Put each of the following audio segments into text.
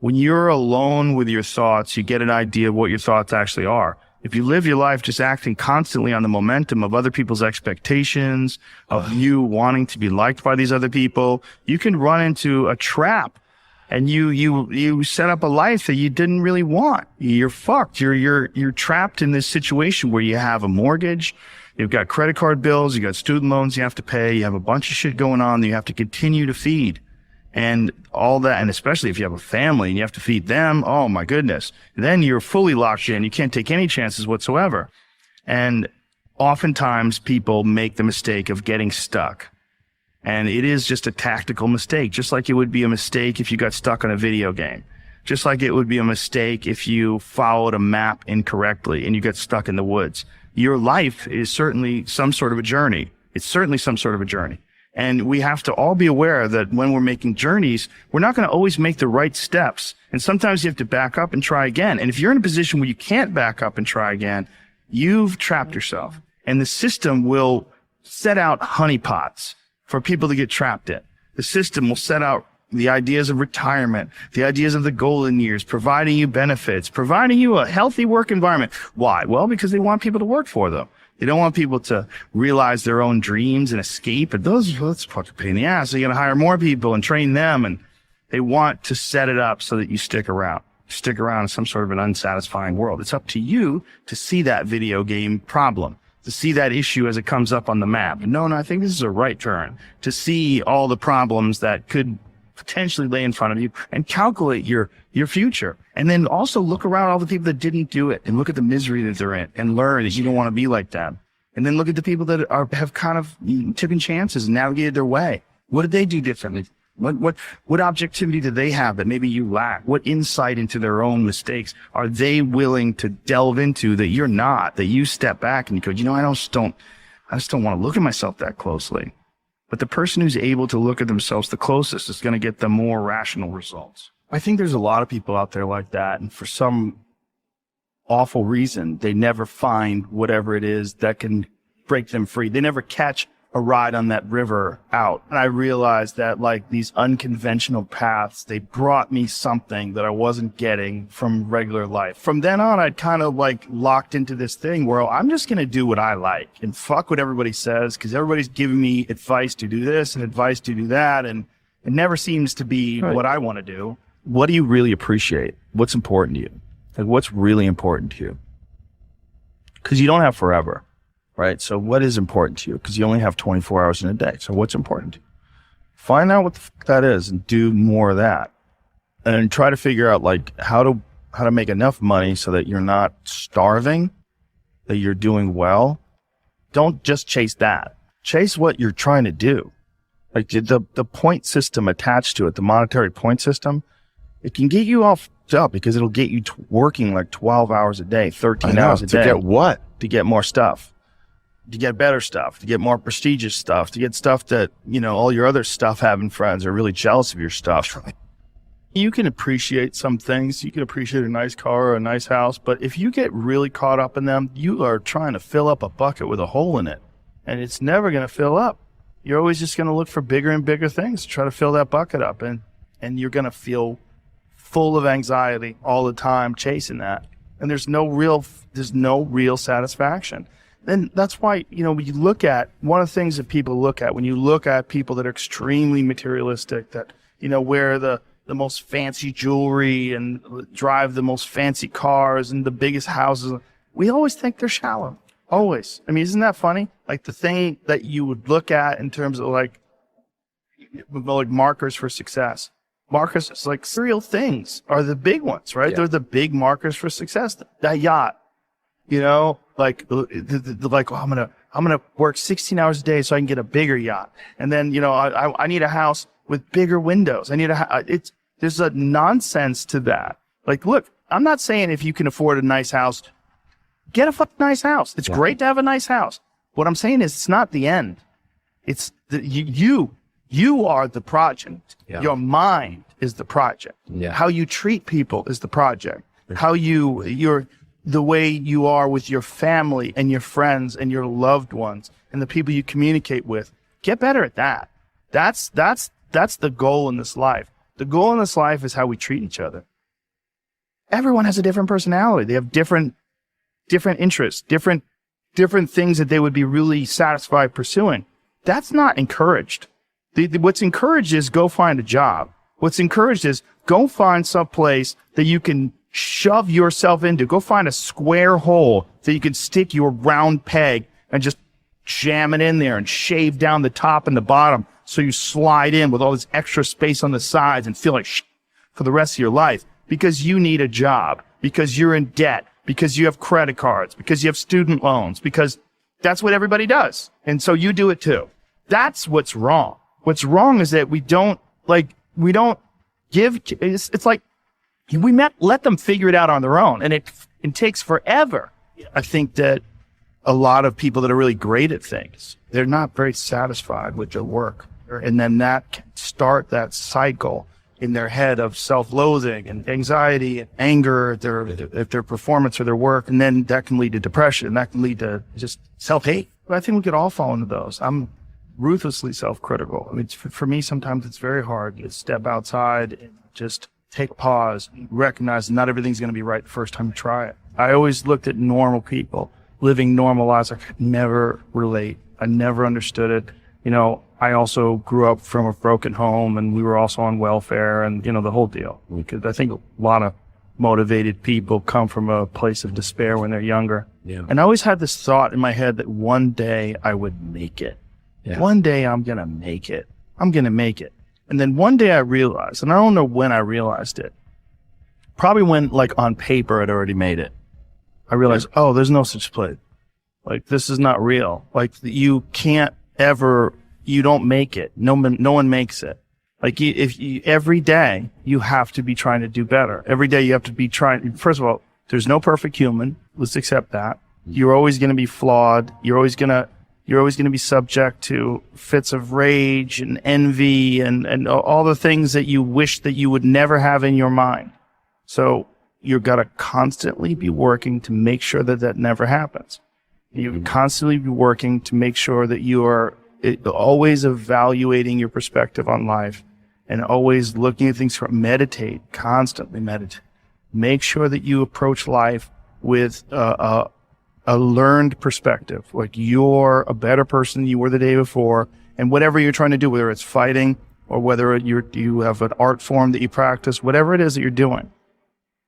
When you're alone with your thoughts, you get an idea of what your thoughts actually are. If you live your life just acting constantly on the momentum of other people's expectations, of you wanting to be liked by these other people, you can run into a trap, and you set up a life that you didn't really want. You're fucked. You're trapped in this situation where you have a mortgage, you've got credit card bills, you got student loans you have to pay, you have a bunch of shit going on that you have to continue to feed. And all that, and especially if you have a family and you have to feed them, oh my goodness, then you're fully locked in. You can't take any chances whatsoever. And oftentimes people make the mistake of getting stuck. And it is just a tactical mistake, just like it would be a mistake if you got stuck on a video game. Just like it would be a mistake if you followed a map incorrectly and you got stuck in the woods. Your life is certainly some sort of a journey. It's certainly some sort of a journey. And we have to all be aware that when we're making journeys, we're not going to always make the right steps. And sometimes you have to back up and try again. And if you're in a position where you can't back up and try again, you've trapped yourself. And the system will set out honeypots for people to get trapped in. The system will set out the ideas of retirement, the ideas of the golden years, providing you benefits, providing you a healthy work environment. Why? Well, because they want people to work for them. They don't want people to realize their own dreams and escape. And that's fucking pain in the ass. So you got to hire more people and train them. And they want to set it up so that you stick around in some sort of an unsatisfying world. It's up to you to see that video game problem, to see that issue as it comes up on the map. No, I think this is a right turn. To see all the problems that could potentially lay in front of you and calculate your future. And then also look around all the people that didn't do it and look at the misery that they're in and learn that you don't want to be like them. And then look at the people that have kind of taken chances and navigated their way. What did they do differently? What objectivity do they have that maybe you lack? What insight into their own mistakes are they willing to delve into that you're not, that you step back and you go, I just don't want to look at myself that closely. But the person who's able to look at themselves the closest is going to get the more rational results. I think there's a lot of people out there like that. And for some awful reason, they never find whatever it is that can break them free. They never catch a ride on that river out. And I realized that like these unconventional paths, they brought me something that I wasn't getting from regular life. From then on, I'd kind of like locked into this thing where I'm just going to do what I like and fuck what everybody says, because everybody's giving me advice to do this and advice to do that. And it never seems to be what I want to do. What do you really appreciate? What's important to you? Like what's really important to you? Because you don't have forever. Right? So what is important to you? Because you only have 24 hours in a day. So what's important to you? Find out what the fuck that is and do more of that. And try to figure out like how to make enough money so that you're not starving, that you're doing well. Don't just chase that. Chase what you're trying to do. Like the point system attached to it, the monetary point system, it can get you all fucked up because it'll get you working like 12 hours a day, 13 hours a day. To get what? To get more stuff. To get better stuff, to get more prestigious stuff, to get stuff that, all your other stuff having friends are really jealous of your stuff. You can appreciate some things. You can appreciate a nice car or a nice house, but if you get really caught up in them, you are trying to fill up a bucket with a hole in it, and it's never going to fill up. You're always just going to look for bigger and bigger things to try to fill that bucket up, and you're going to feel full of anxiety all the time chasing that, and there's no real satisfaction. Then that's why, when you look at one of the things that people look at, when you look at people that are extremely materialistic, that, wear the most fancy jewelry and drive the most fancy cars and the biggest houses, we always think they're shallow. Always. I mean, isn't that funny? Like the thing that you would look at in terms of like markers for success. Markers, it's like serial things are the big ones, right? Yeah. They're the big markers for success. That yacht. Like I'm gonna work 16 hours a day so I can get a bigger yacht, and then I need a house with bigger windows. I need there's a nonsense to that. Like, look, I'm not saying if you can afford a nice house, get a fucking nice house. It's great to have a nice house. What I'm saying is, it's not the end. It's you are the project. Yeah. Your mind is the project. Yeah. How you treat people is the project. How the way you are with your family and your friends and your loved ones and the people you communicate with. Get better at that. That's the goal in this life. The goal in this life is how we treat each other. Everyone has a different personality. They have different interests, different things that they would be really satisfied pursuing. That's not encouraged. What's encouraged is go find a job. What's encouraged is go find some place that you can shove yourself into. Go find a square hole that you can stick your round peg and just jam it in there and shave down the top and the bottom so you slide in with all this extra space on the sides and feel like shit for the rest of your life because you need a job, because you're in debt, because you have credit cards, because you have student loans, because that's what everybody does. And so you do it too. That's what's wrong. What's wrong is that we don't give, it's like let them figure it out on their own. And it takes forever. I think that a lot of people that are really great at things, they're not very satisfied with their work. And then that can start that cycle in their head of self-loathing and anxiety and anger at their performance or their work. And then that can lead to depression. That can lead to just self-hate. But I think we could all fall into those. I'm ruthlessly self-critical. I mean, for me, sometimes it's very hard to step outside and just take a pause, recognize that not everything's going to be right the first time you try it. I always looked at normal people living normal lives. I could never relate. I never understood it. You know, I also grew up from a broken home and we were also on welfare and, you know, the whole deal. Because I think a lot of motivated people come from a place of despair when they're younger. Yeah. And I always had this thought in my head that one day I would make it. Yeah. One day I'm going to make it. I'm going to make it. And then one day I realized, and I don't know when I realized it, probably when like on paper I'd already made it. I realized, oh, there's no such place. Like, this is not real. Like, you can't ever, you don't make it. No one makes it. Like, every day you have to be trying to do better. Every day you have to be trying. First of all, there's no perfect human. Let's accept that. You're always going to be flawed. You're always going to be subject to fits of rage and envy and all the things that you wish that you would never have in your mind. So you've got to constantly be working to make sure that that never happens. You constantly be working to make sure that you are always evaluating your perspective on life and always looking at things from constantly meditate. Make sure that you approach life with a learned perspective, like you're a better person than you were the day before, and whatever you're trying to do, whether it's fighting or whether you have an art form that you practice, whatever it is that you're doing,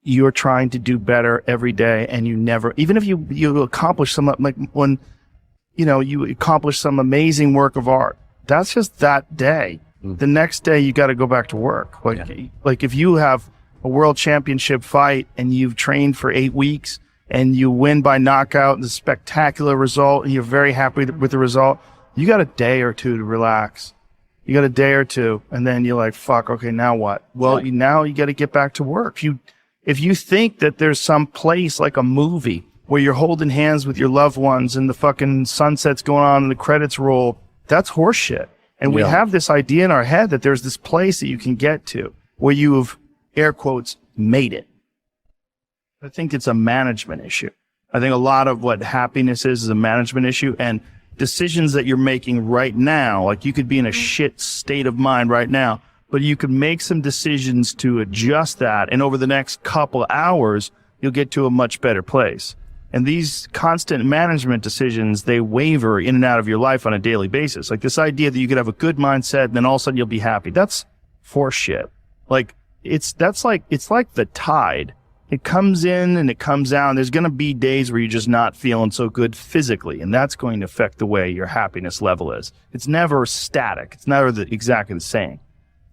you're trying to do better every day. And you never, even if you accomplish some, like when, you know, you accomplish some amazing work of art, that's just that day. The next day you got to go back to work. Like if you have a world championship fight and you've trained for 8 weeks and you win by knockout, the spectacular result, and you're very happy with the result, you got a day or two to relax. You got a day or two, and then you're like, fuck, okay, now what? Well, now you got to get back to work. If you think that there's some place like a movie where you're holding hands with your loved ones and the fucking sunset's going on and the credits roll, that's horseshit. And we have this idea in our head that there's this place that you can get to where you have, air quotes, made it. I think it's a management issue. I think a lot of what happiness is a management issue, and decisions that you're making right now, like you could be in a shit state of mind right now, but you could make some decisions to adjust that. And over the next couple hours, you'll get to a much better place. And these constant management decisions, they waver in and out of your life on a daily basis. Like this idea that you could have a good mindset and then all of a sudden you'll be happy. That's horseshit. Like it's like the tide. It comes in and it comes out. There's going to be days where you're just not feeling so good physically, and that's going to affect the way your happiness level is. It's never static. It's never exactly the same.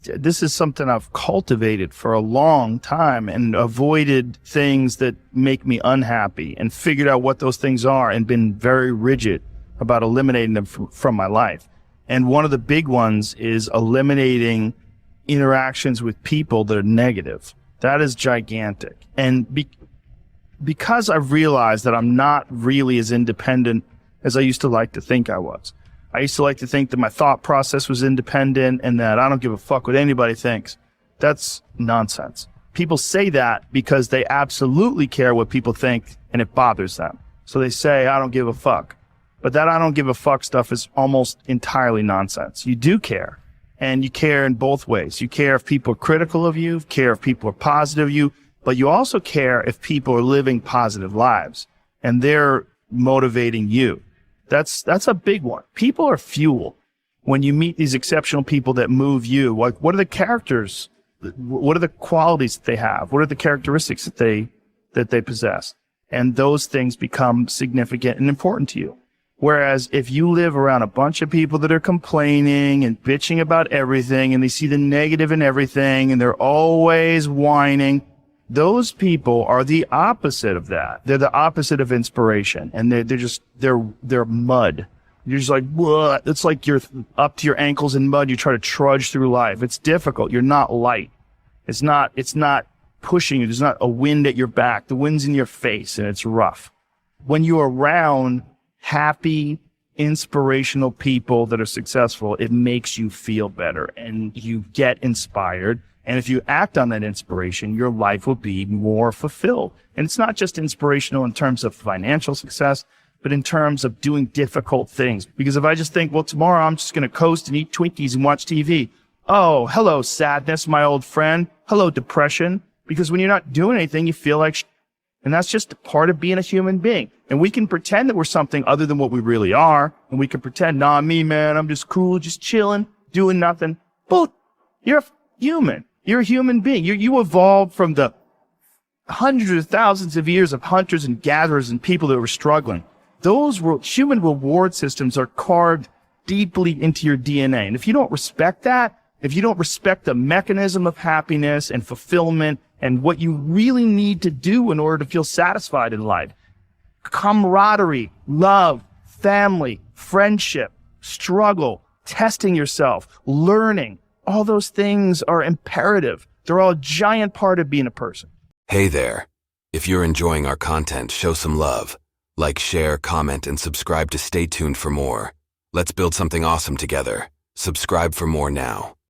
This is something I've cultivated for a long time and avoided things that make me unhappy and figured out what those things are and been very rigid about eliminating them from my life. And one of the big ones is eliminating interactions with people that are negative. That is gigantic. And because I've realized that I'm not really as independent as I used to like to think I was. I used to like to think that my thought process was independent and that I don't give a fuck what anybody thinks. That's nonsense. People say that because they absolutely care what people think and it bothers them. So they say, I don't give a fuck. But that I don't give a fuck stuff is almost entirely nonsense. You do care. And you care in both ways. You care if people are critical of you, care if people are positive of you, but you also care if people are living positive lives and they're motivating you. That's a big one. People are fuel. When you meet these exceptional people that move you, like what are the characters? What are the qualities that they have? What are the characteristics that they possess? And those things become significant and important to you. Whereas if you live around a bunch of people that are complaining and bitching about everything and they see the negative in everything and they're always whining, those people are the opposite of that. They're the opposite of inspiration. And they're mud. You're just like, whoa. It's like you're up to your ankles in mud. You try to trudge through life. It's difficult. You're not light. It's not pushing you. There's not a wind at your back. The wind's in your face and it's rough. When you're around happy, inspirational people that are successful, it makes you feel better and you get inspired. And if you act on that inspiration, your life will be more fulfilled. And it's not just inspirational in terms of financial success, but in terms of doing difficult things. Because if I just think, well, tomorrow I'm just going to coast and eat Twinkies and watch TV. Oh, hello, sadness, my old friend. Hello, depression. Because when you're not doing anything, you feel like and that's just part of being a human being. And we can pretend that we're something other than what we really are. And we can pretend, nah, me, man, I'm just cool, just chilling, doing nothing. Well, you're a human. You're a human being. You evolved from the hundreds of thousands of years of hunters and gatherers and people that were struggling. Those human reward systems are carved deeply into your DNA. And if you don't respect that, if you don't respect the mechanism of happiness and fulfillment and what you really need to do in order to feel satisfied in life, camaraderie, love, family, friendship, struggle, testing yourself, learning, all those things are imperative. They're all a giant part of being a person. Hey there. If you're enjoying our content, show some love. Like, share, comment, and subscribe to stay tuned for more. Let's build something awesome together. Subscribe for more now.